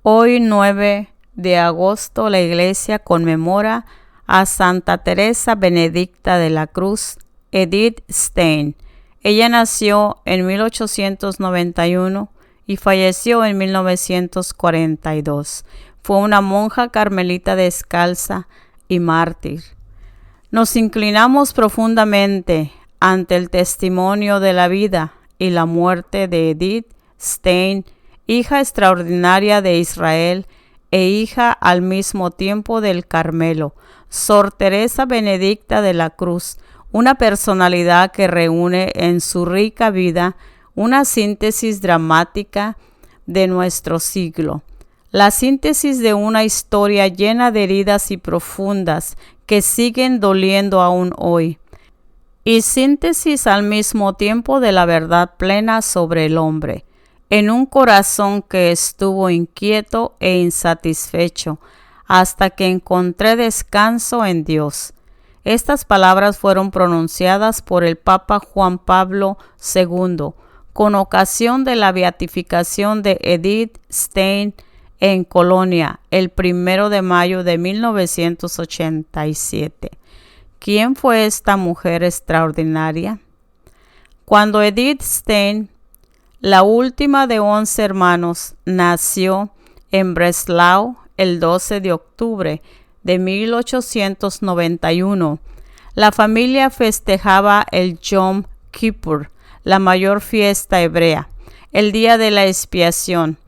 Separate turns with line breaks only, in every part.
Hoy 9 de agosto la Iglesia conmemora a Santa Teresa Benedicta de la Cruz, Edith Stein. Ella nació en 1891 y falleció en 1942. Fue una monja carmelita descalza y mártir. Nos inclinamos profundamente ante el testimonio de la vida y la muerte de Edith Stein, hija extraordinaria de Israel e hija al mismo tiempo del Carmelo, Sor Teresa Benedicta de la Cruz, una personalidad que reúne en su rica vida una síntesis dramática de nuestro siglo, la síntesis de una historia llena de heridas y profundas que siguen doliendo aún hoy, y síntesis al mismo tiempo de la verdad plena sobre el hombre, en un corazón que estuvo inquieto e insatisfecho hasta que encontré descanso en Dios. Estas palabras fueron pronunciadas por el Papa Juan Pablo II con ocasión de la beatificación de Edith Stein en Colonia el 1 de mayo de 1987. ¿Quién fue esta mujer extraordinaria? Cuando Edith Stein, la última de 11 hermanos, nació en Breslau el 12 de octubre de 1891. La familia festejaba el Yom Kippur, la mayor fiesta hebrea, el día de la expiación.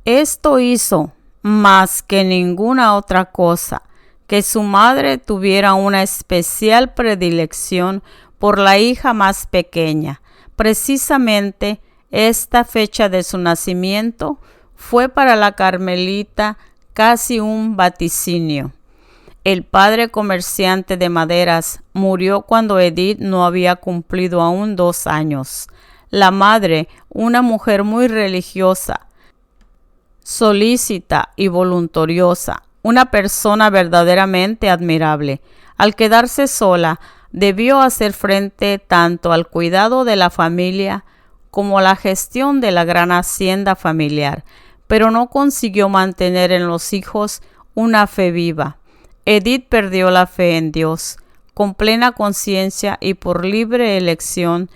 Esto hizo, más que ninguna otra cosa, que su madre tuviera una especial predilección por la hija más pequeña. Precisamente esta fecha de su nacimiento fue para la carmelita casi un vaticinio. El padre comerciante de maderas murió cuando Edith no había cumplido aún 2 años. La madre, una mujer muy religiosa, solícita y voluntariosa, una persona verdaderamente admirable, al quedarse sola, debió hacer frente tanto al cuidado de la familia como a la gestión de la gran hacienda familiar, pero no consiguió mantener en los hijos una fe viva. Edith perdió la fe en Dios. Con plena conciencia y por libre elección,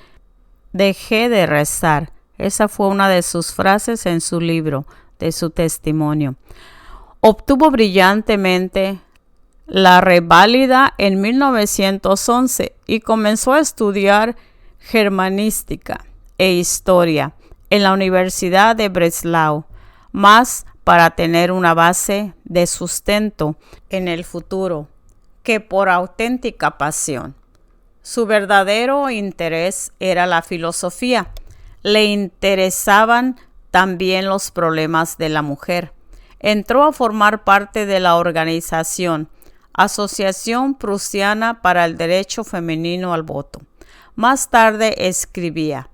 dejé de rezar. Esa fue una de sus frases en su libro, de su testimonio. Obtuvo brillantemente la reválida en 1911 y comenzó a estudiar germanística e historia en la Universidad de Breslau, más para tener una base de sustento en el futuro que por auténtica pasión. Su verdadero interés era la filosofía. Le interesaban también los problemas de la mujer. Entró a formar parte de la organización Asociación Prusiana para el Derecho Femenino al Voto. Más tarde escribía: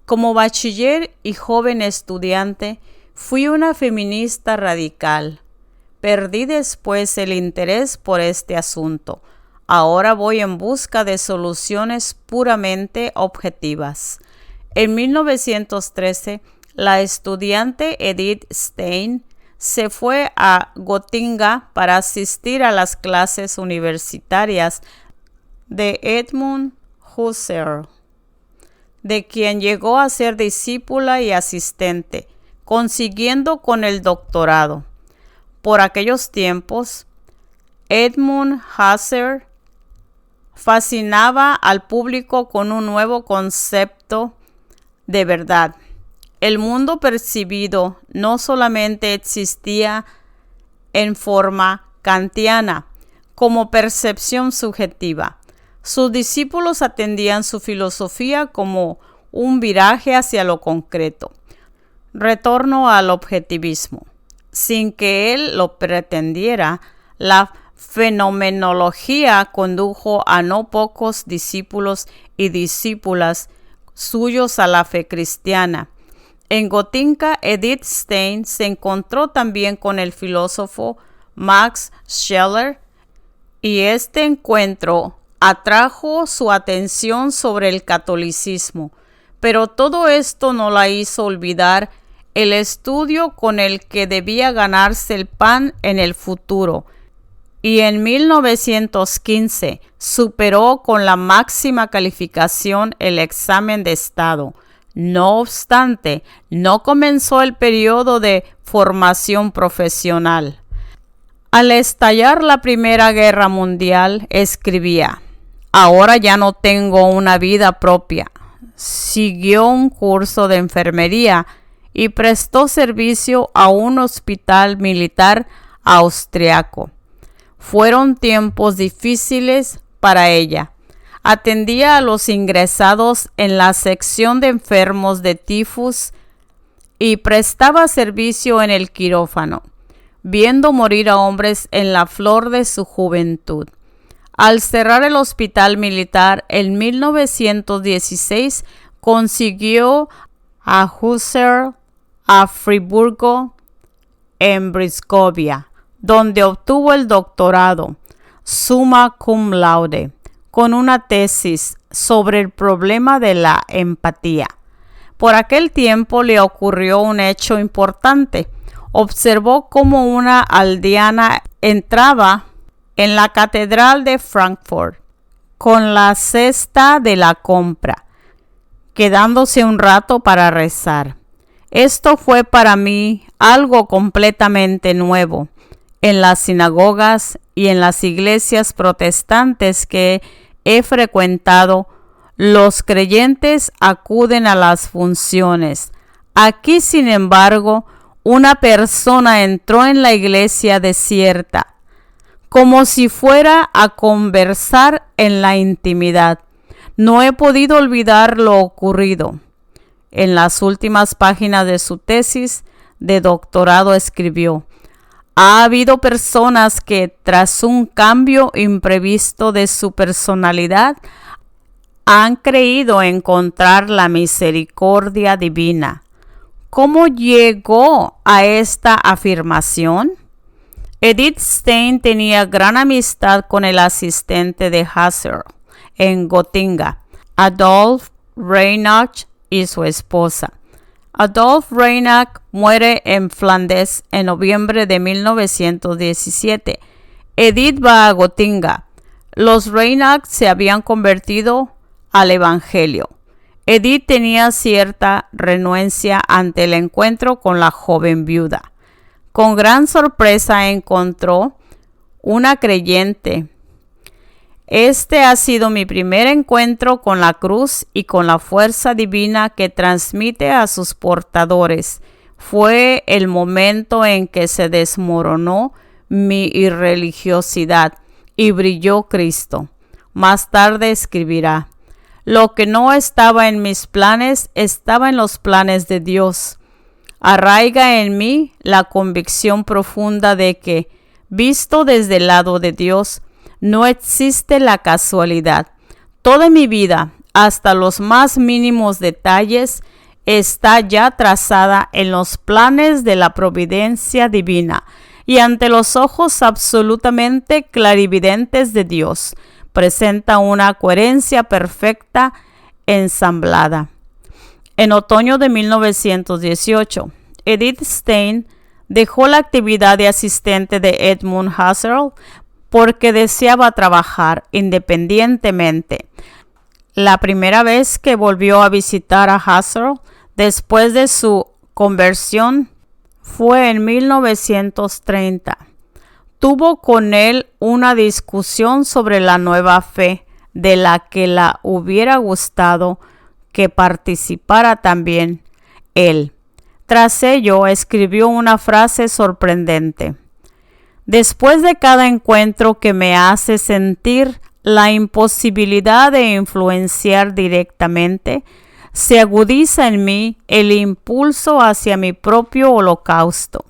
como bachiller y joven estudiante, fui una feminista radical. Perdí después el interés por este asunto. Ahora voy en busca de soluciones puramente objetivas. En 1913, la estudiante Edith Stein se fue a Gotinga para asistir a las clases universitarias de Edmund Husserl, de quien llegó a ser discípula y asistente, consiguiendo con el doctorado. Por aquellos tiempos, Edmund Husserl fascinaba al público con un nuevo concepto de verdad. El mundo percibido no solamente existía en forma kantiana, como percepción subjetiva. Sus discípulos atendían su filosofía como un viraje hacia lo concreto, retorno al objetivismo. Sin que él lo pretendiera, la fenomenología condujo a no pocos discípulos y discípulas suyos a la fe cristiana. En Gotinga, Edith Stein se encontró también con el filósofo Max Scheler, y este encuentro atrajo su atención sobre el catolicismo, pero todo esto no la hizo olvidar el estudio con el que debía ganarse el pan en el futuro, y en 1915 superó con la máxima calificación el examen de estado. No obstante, no comenzó el periodo de formación profesional. Al estallar la Primera Guerra Mundial, escribía: "Ahora ya no tengo una vida propia". Siguió un curso de enfermería y prestó servicio a un hospital militar austriaco. Fueron tiempos difíciles para ella. Atendía a los ingresados en la sección de enfermos de tifus y prestaba servicio en el quirófano, viendo morir a hombres en la flor de su juventud. Al cerrar el hospital militar en 1916, consiguió a Husserl a Friburgo, en Brisgovia, donde obtuvo el doctorado, summa cum laude, con una tesis sobre el problema de la empatía. Por aquel tiempo le ocurrió un hecho importante. Observó cómo una aldeana entraba en la catedral de Frankfurt con la cesta de la compra, quedándose un rato para rezar. Esto fue para mí algo completamente nuevo. En las sinagogas y en las iglesias protestantes que he frecuentado, los creyentes acuden a las funciones. Aquí, sin embargo, una persona entró en la iglesia desierta, como si fuera a conversar en la intimidad. No he podido olvidar lo ocurrido. En las últimas páginas de su tesis de doctorado escribió: "Ha habido personas que, tras un cambio imprevisto de su personalidad, han creído encontrar la misericordia divina". ¿Cómo llegó a esta afirmación? Edith Stein tenía gran amistad con el asistente de Husserl en Gotinga, Adolf Reinach, y su esposa. Adolf Reinach muere en Flandes en noviembre de 1917. Edith va a Gotinga. Los Reinach se habían convertido al Evangelio. Edith tenía cierta renuencia ante el encuentro con la joven viuda. Con gran sorpresa encontró una creyente. Este ha sido mi primer encuentro con la cruz y con la fuerza divina que transmite a sus portadores. Fue el momento en que se desmoronó mi irreligiosidad y brilló Cristo. Más tarde escribirá: "Lo que no estaba en mis planes estaba en los planes de Dios". Arraiga en mí la convicción profunda de que, visto desde el lado de Dios, no existe la casualidad. Toda mi vida, hasta los más mínimos detalles, está ya trazada en los planes de la providencia divina y ante los ojos absolutamente clarividentes de Dios. Presenta una coherencia perfecta ensamblada. En otoño de 1918, Edith Stein dejó la actividad de asistente de Edmund Husserl porque deseaba trabajar independientemente. La primera vez que volvió a visitar a Husserl después de su conversión fue en 1930. Tuvo con él una discusión sobre la nueva fe, de la que la hubiera gustado que participara también él. Tras ello, escribió una frase sorprendente: "Después de cada encuentro que me hace sentir la imposibilidad de influenciar directamente, se agudiza en mí el impulso hacia mi propio holocausto".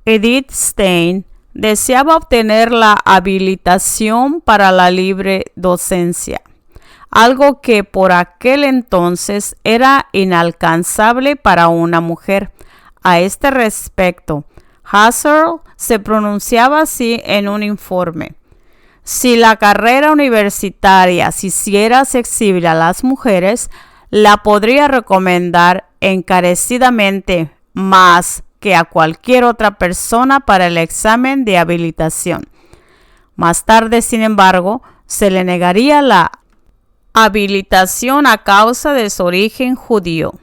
Edith Stein deseaba obtener la habilitación para la libre docencia, algo que por aquel entonces era inalcanzable para una mujer. A este respecto, Husserl se pronunciaba así en un informe: "Si la carrera universitaria se hiciera accesible a las mujeres, la podría recomendar encarecidamente, más que a cualquier otra persona para el examen de habilitación. Más tarde, sin embargo, se le negaría la habilitación a causa de su origen judío.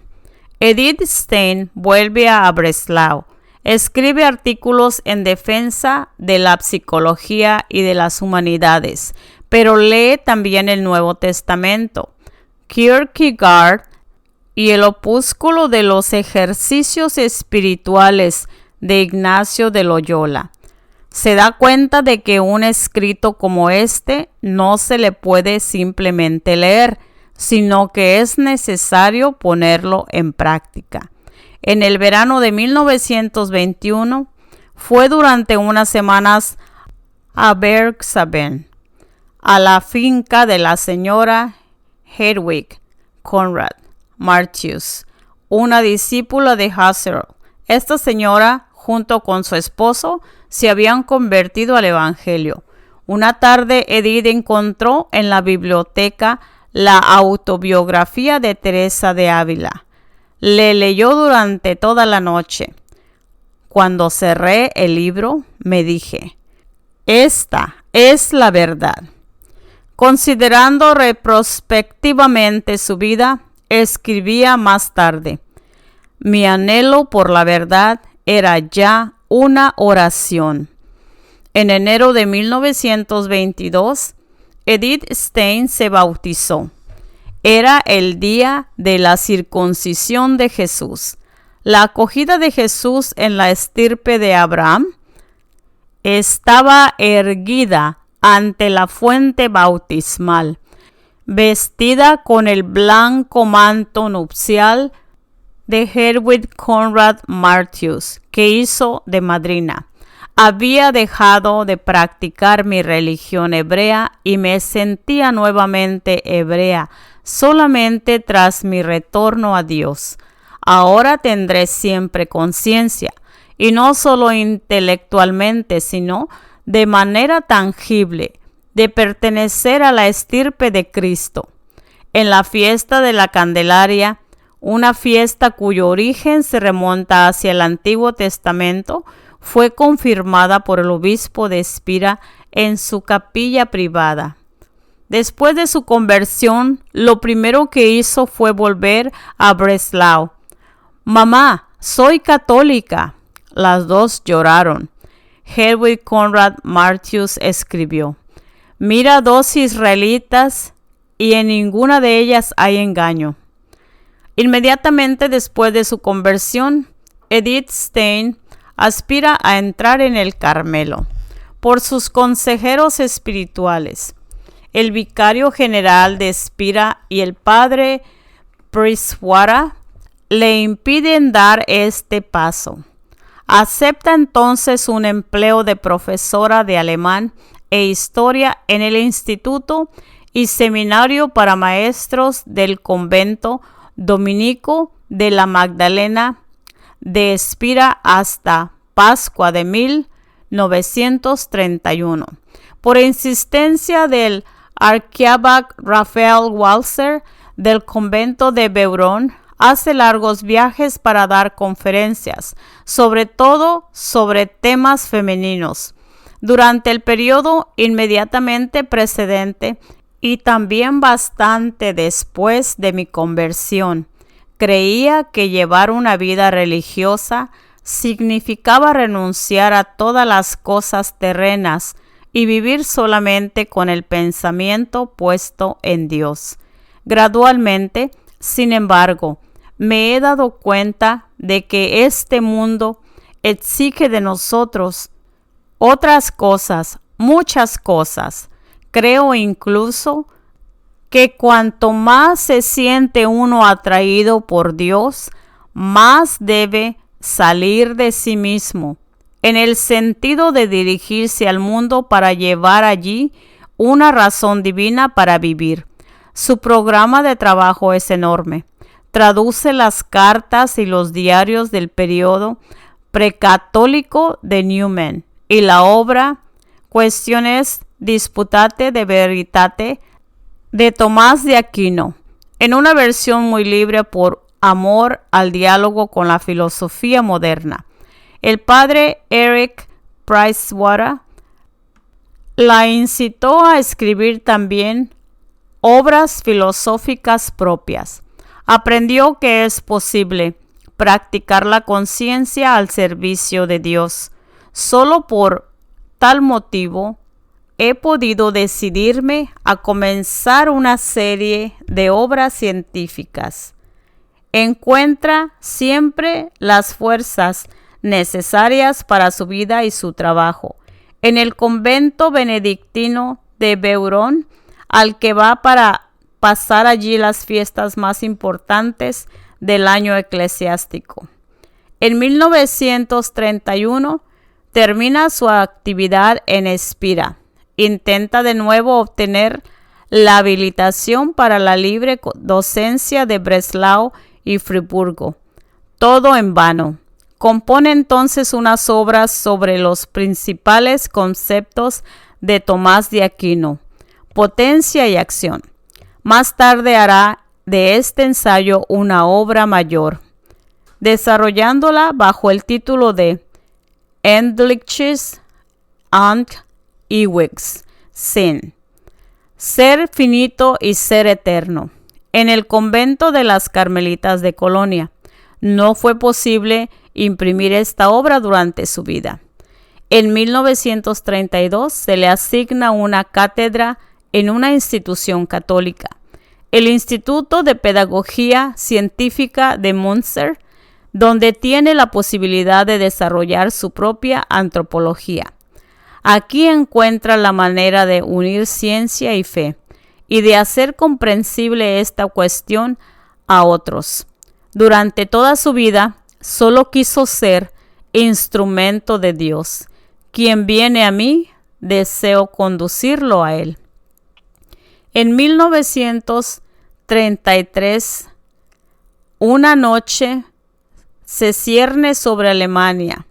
Edith Stein vuelve a Breslau. Escribe artículos en defensa de la psicología y de las humanidades, pero lee también el Nuevo Testamento, Kierkegaard y el opúsculo de los ejercicios espirituales de Ignacio de Loyola. Se da cuenta de que un escrito como este no se le puede simplemente leer, sino que es necesario ponerlo en práctica. En el verano de 1921 fue durante unas semanas a Bergsaben, a la finca de la señora Hedwig Conrad Martius, una discípula de Husserl. Esta señora, junto con su esposo, se habían convertido al Evangelio. Una tarde, Edith encontró en la biblioteca la autobiografía de Teresa de Ávila. Le leyó durante toda la noche. Cuando cerré el libro, me dije, esta es la verdad. Considerando retrospectivamente su vida, escribía más tarde, mi anhelo por la verdad era ya una oración. En enero de 1922, Edith Stein se bautizó. Era el día de la circuncisión de Jesús. La acogida de Jesús en la estirpe de Abraham estaba erguida ante la fuente bautismal, vestida con el blanco manto nupcial de Hedwig Conrad Martius, que hizo de madrina. Había dejado de practicar mi religión hebrea y me sentía nuevamente hebrea solamente tras mi retorno a Dios. Ahora tendré siempre conciencia, y no solo intelectualmente, sino de manera tangible, de pertenecer a la estirpe de Cristo. En la fiesta de la Candelaria, una fiesta cuyo origen se remonta hacia el Antiguo Testamento, fue confirmada por el obispo de Spira en su capilla privada. Después de su conversión, lo primero que hizo fue volver a Breslau. Mamá, soy católica. Las dos lloraron. Hedwig Conrad Martius escribió, mira dos israelitas y en ninguna de ellas hay engaño. Inmediatamente después de su conversión, Edith Stein aspira a entrar en el Carmelo por sus consejeros espirituales. El vicario general de Spira y el padre Priswara le impiden dar este paso. Acepta entonces un empleo de profesora de alemán e historia en el Instituto y Seminario para Maestros del Convento Dominico de la Magdalena de Spira hasta Pascua de 1931. Por insistencia del arquiabad Rafael Walser del convento de Beurón, hace largos viajes para dar conferencias, sobre todo sobre temas femeninos. Durante el periodo inmediatamente precedente y también bastante después de mi conversión, creía que llevar una vida religiosa significaba renunciar a todas las cosas terrenas y vivir solamente con el pensamiento puesto en Dios. Gradualmente, sin embargo, me he dado cuenta de que este mundo exige de nosotros otras cosas, muchas cosas. Creo incluso que cuanto más se siente uno atraído por Dios, más debe salir de sí mismo, en el sentido de dirigirse al mundo para llevar allí una razón divina para vivir. Su programa de trabajo es enorme. Traduce las cartas y los diarios del periodo precatólico de Newman y la obra Questiones Disputate de Veritate de Tomás de Aquino, en una versión muy libre por amor al diálogo con la filosofía moderna. El padre Eric Pricewater la incitó a escribir también obras filosóficas propias. Aprendió que es posible practicar la conciencia al servicio de Dios. Solo por tal motivo he podido decidirme a comenzar una serie de obras científicas. Encuentra siempre las fuerzas necesarias para su vida y su trabajo en el convento benedictino de Beuron, al que va para pasar allí las fiestas más importantes del año eclesiástico. En 1931 termina su actividad en Espira. Intenta de nuevo obtener la habilitación para la libre docencia de Breslau y Friburgo. Todo en vano. Compone entonces unas obras sobre los principales conceptos de Tomás de Aquino, Potencia y Acción. Más tarde hará de este ensayo una obra mayor, desarrollándola bajo el título de Endliches und Ewiges Sinn, Ser finito y ser eterno, en el convento de las Carmelitas de Colonia. No fue posible imprimir esta obra durante su vida. En 1932 se le asigna una cátedra en una institución católica, el Instituto de Pedagogía Científica de Münster, donde tiene la posibilidad de desarrollar su propia antropología. Aquí encuentra la manera de unir ciencia y fe y de hacer comprensible esta cuestión a otros. Durante toda su vida, solo quiso ser instrumento de Dios. Quien viene a mí, deseo conducirlo a Él. En 1933, una noche se cierne sobre Alemania.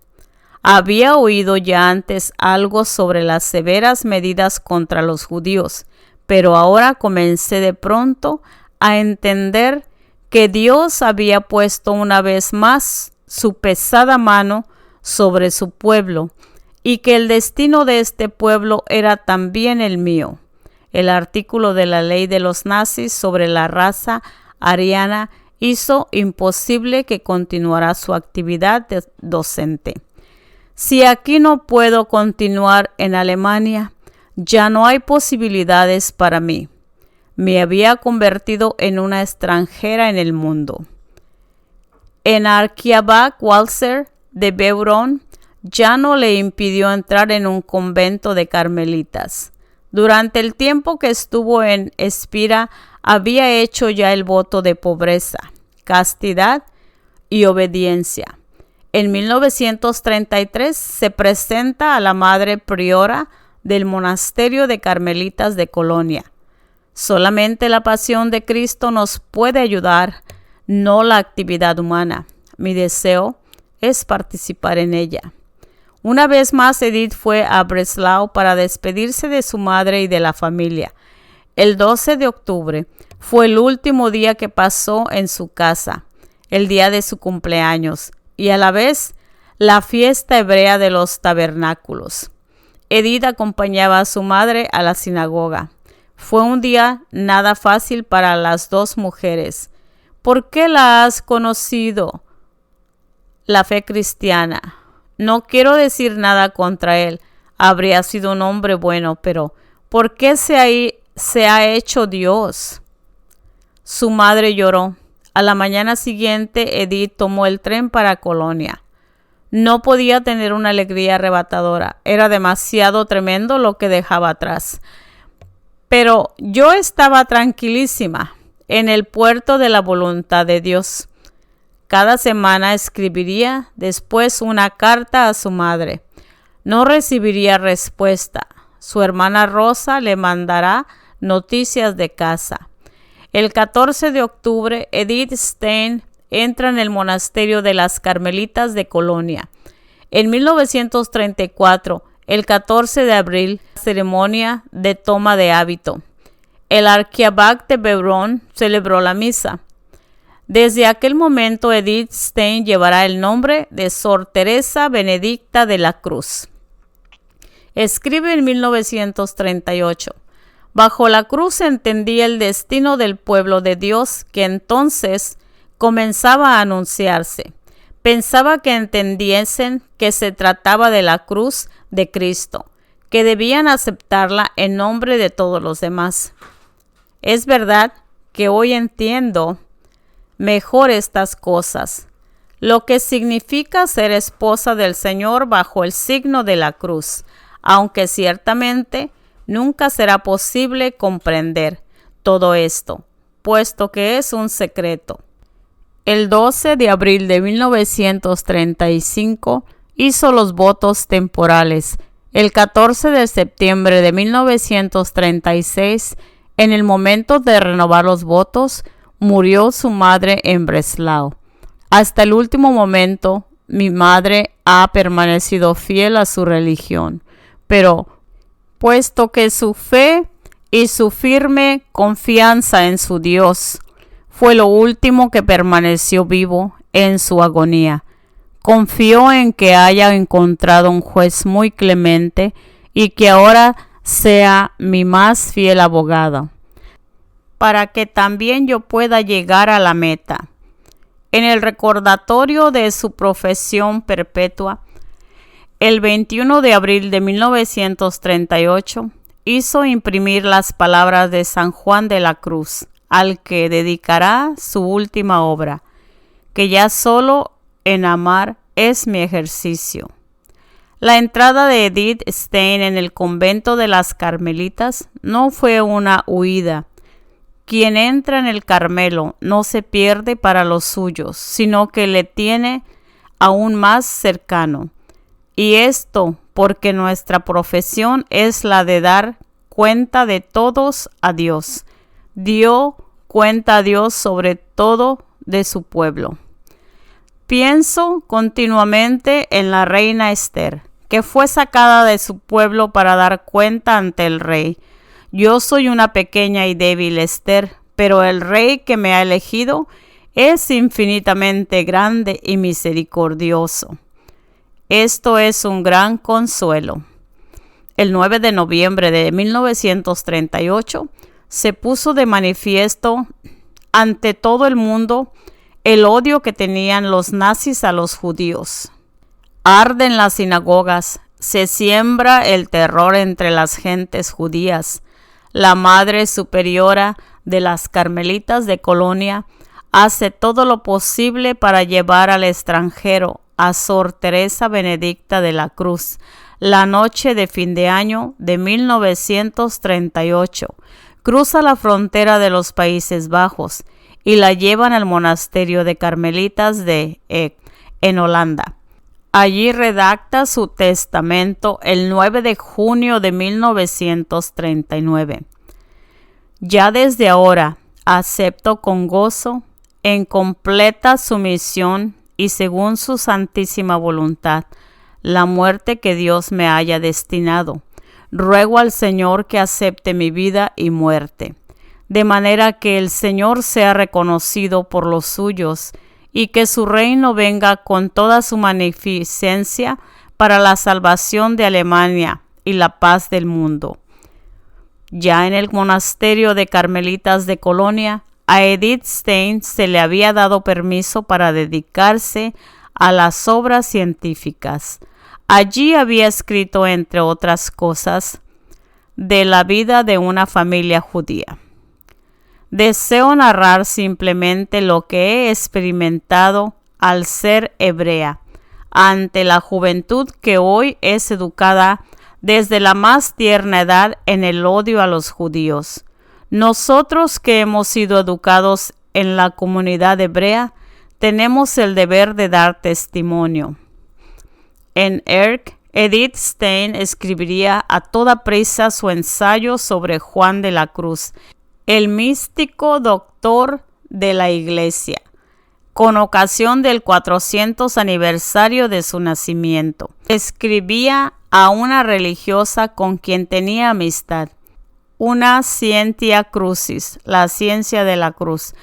Había oído ya antes algo sobre las severas medidas contra los judíos, pero ahora comencé de pronto a entender que Dios había puesto una vez más su pesada mano sobre su pueblo y que el destino de este pueblo era también el mío. El artículo de la ley de los nazis sobre la raza ariana hizo imposible que continuara su actividad docente. Si aquí no puedo continuar en Alemania, ya no hay posibilidades para mí. Me había convertido en una extranjera en el mundo. En Archiabach-Walser de Beuron ya no le impidió entrar en un convento de carmelitas. Durante el tiempo que estuvo en Espira, había hecho ya el voto de pobreza, castidad y obediencia. En 1933 se presenta a la madre priora del monasterio de Carmelitas de Colonia. Solamente la pasión de Cristo nos puede ayudar, no la actividad humana. Mi deseo es participar en ella. Una vez más, Edith fue a Breslau para despedirse de su madre y de la familia. El 12 de octubre fue el último día que pasó en su casa, el día de su cumpleaños, y a la vez la fiesta hebrea de los tabernáculos. Edith acompañaba a su madre a la sinagoga. Fue un día nada fácil para las dos mujeres. ¿Por qué la has conocido? La fe cristiana. No quiero decir nada contra él. Habría sido un hombre bueno, pero ¿por qué se ha hecho Dios? Su madre lloró. A la mañana siguiente, Edith tomó el tren para Colonia. No podía tener una alegría arrebatadora. Era demasiado tremendo lo que dejaba atrás. Pero yo estaba tranquilísima en el puerto de la voluntad de Dios. Cada semana escribiría después una carta a su madre. No recibiría respuesta. Su hermana Rosa le mandará noticias de casa. El 14 de octubre, Edith Stein entra en el monasterio de las Carmelitas de Colonia. En 1934, el 14 de abril, ceremonia de toma de hábito. El Archiabach de Beuron celebró la misa. Desde aquel momento, Edith Stein llevará el nombre de Sor Teresa Benedicta de la Cruz. Escribe en 1938. Bajo la cruz entendí el destino del pueblo de Dios que entonces comenzaba a anunciarse. Pensaba que entendiesen que se trataba de la cruz de Cristo, que debían aceptarla en nombre de todos los demás. Es verdad que hoy entiendo mejor estas cosas, lo que significa ser esposa del Señor bajo el signo de la cruz, aunque ciertamente nunca será posible comprender todo esto, puesto que es un secreto. El 12 de abril de 1935 hizo los votos temporales. El 14 de septiembre de 1936, en el momento de renovar los votos, murió su madre en Breslau. Hasta el último momento, mi madre ha permanecido fiel a su religión, pero puesto que su fe y su firme confianza en su Dios fue lo último que permaneció vivo en su agonía, confió en que haya encontrado un juez muy clemente y que ahora sea mi más fiel abogado, para que también yo pueda llegar a la meta. En el recordatorio de su profesión perpetua, el 21 de abril de 1938, hizo imprimir las palabras de San Juan de la Cruz, al que dedicará su última obra, que ya solo en amar es mi ejercicio. La entrada de Edith Stein en el convento de las Carmelitas no fue una huida. Quien entra en el Carmelo no se pierde para los suyos, sino que le tiene aún más cercano. Y esto porque nuestra profesión es la de dar cuenta de todos a Dios. Dio cuenta a Dios sobre todo de su pueblo. Pienso continuamente en la reina Esther, que fue sacada de su pueblo para dar cuenta ante el rey. Yo soy una pequeña y débil Esther, pero el rey que me ha elegido es infinitamente grande y misericordioso. Esto es un gran consuelo. El 9 de noviembre de 1938 se puso de manifiesto ante todo el mundo el odio que tenían los nazis a los judíos. Arden las sinagogas, se siembra el terror entre las gentes judías. La Madre Superiora de las Carmelitas de Colonia hace todo lo posible para llevar al extranjero a Sor Teresa Benedicta de la Cruz. La noche de fin de año de 1938, cruza la frontera de los Países Bajos y la llevan al monasterio de Carmelitas de Eek, en Holanda. Allí redacta su testamento el 9 de junio de 1939. Ya desde ahora acepto con gozo, en completa sumisión y según su santísima voluntad, la muerte que Dios me haya destinado. Ruego al Señor que acepte mi vida y muerte, de manera que el Señor sea reconocido por los suyos y que su reino venga con toda su magnificencia para la salvación de Alemania y la paz del mundo. Ya en el monasterio de Carmelitas de Colonia, a Edith Stein se le había dado permiso para dedicarse a las obras científicas. Allí había escrito, entre otras cosas, de la vida de una familia judía. Deseo narrar simplemente lo que he experimentado al ser hebrea, ante la juventud que hoy es educada desde la más tierna edad en el odio a los judíos. Nosotros que hemos sido educados en la comunidad hebrea, tenemos el deber de dar testimonio. En Erck, Edith Stein escribiría a toda prisa su ensayo sobre Juan de la Cruz, el místico doctor de la Iglesia, con ocasión del 400 aniversario de su nacimiento. Escribía a una religiosa con quien tenía amistad, una scientia crucis, la ciencia de la cruz.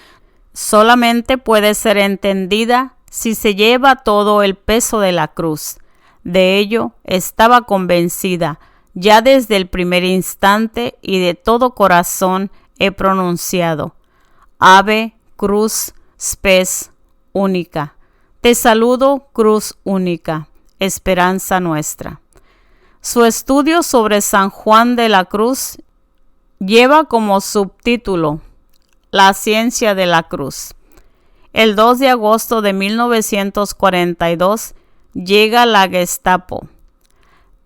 solamente puede ser entendida si se lleva todo el peso de la cruz. De ello estaba convencida ya desde el primer instante y de todo corazón he pronunciado: Ave Cruz Spes Única. Te saludo, Cruz Única, esperanza nuestra. Su estudio sobre San Juan de la Cruz lleva como subtítulo La ciencia de la cruz. El 2 de agosto de 1942 llega la Gestapo.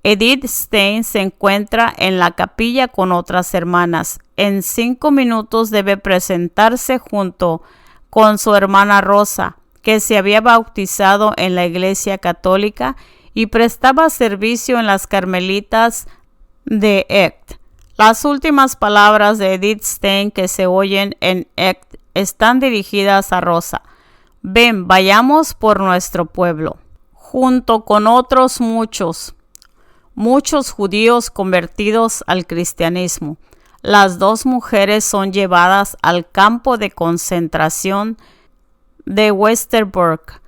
Edith Stein se encuentra en la capilla con otras hermanas. En 5 minutos debe presentarse junto con su hermana Rosa, que se había bautizado en la Iglesia Católica y prestaba servicio en las Carmelitas de Echt. Las últimas palabras de Edith Stein que se oyen en Echt están dirigidas a Rosa. Ven, vayamos por nuestro pueblo. Junto con otros muchos judíos convertidos al cristianismo, las dos mujeres son llevadas al campo de concentración de Westerbork.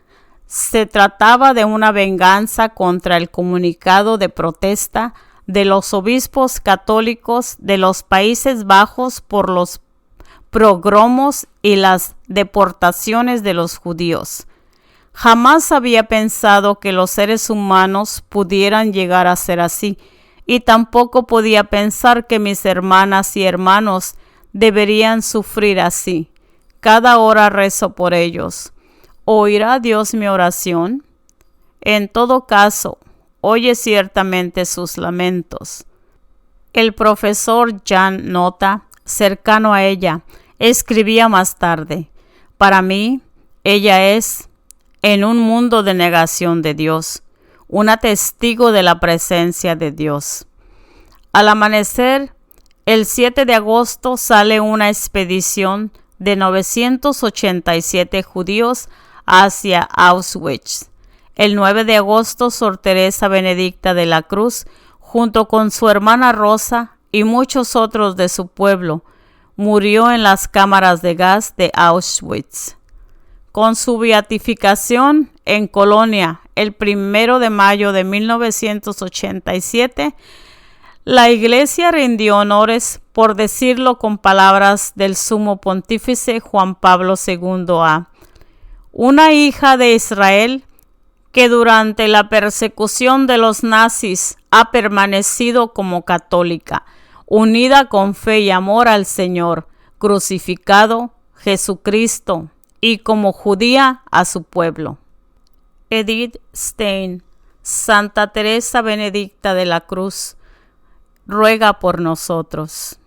Se trataba de una venganza contra el comunicado de protesta de los obispos católicos de los Países Bajos por los pogromos y las deportaciones de los judíos. Jamás había pensado que los seres humanos pudieran llegar a ser así, y tampoco podía pensar que mis hermanas y hermanos deberían sufrir así. Cada hora rezo por ellos. ¿Oirá Dios mi oración? En todo caso, oye ciertamente sus lamentos. El profesor Jan Nota, cercano a ella, escribía más tarde: para mí, ella es, en un mundo de negación de Dios, una testigo de la presencia de Dios. Al amanecer, el 7 de agosto sale una expedición de 987 judíos hacia Auschwitz. El 9 de agosto, Sor Teresa Benedicta de la Cruz, junto con su hermana Rosa y muchos otros de su pueblo, murió en las cámaras de gas de Auschwitz. Con su beatificación en Colonia el 1 de mayo de 1987, la Iglesia rindió honores, por decirlo con palabras del sumo pontífice Juan Pablo II, a una hija de Israel que durante la persecución de los nazis ha permanecido como católica, unida con fe y amor al Señor crucificado, Jesucristo, y como judía a su pueblo. Edith Stein, Santa Teresa Benedicta de la Cruz, ruega por nosotros.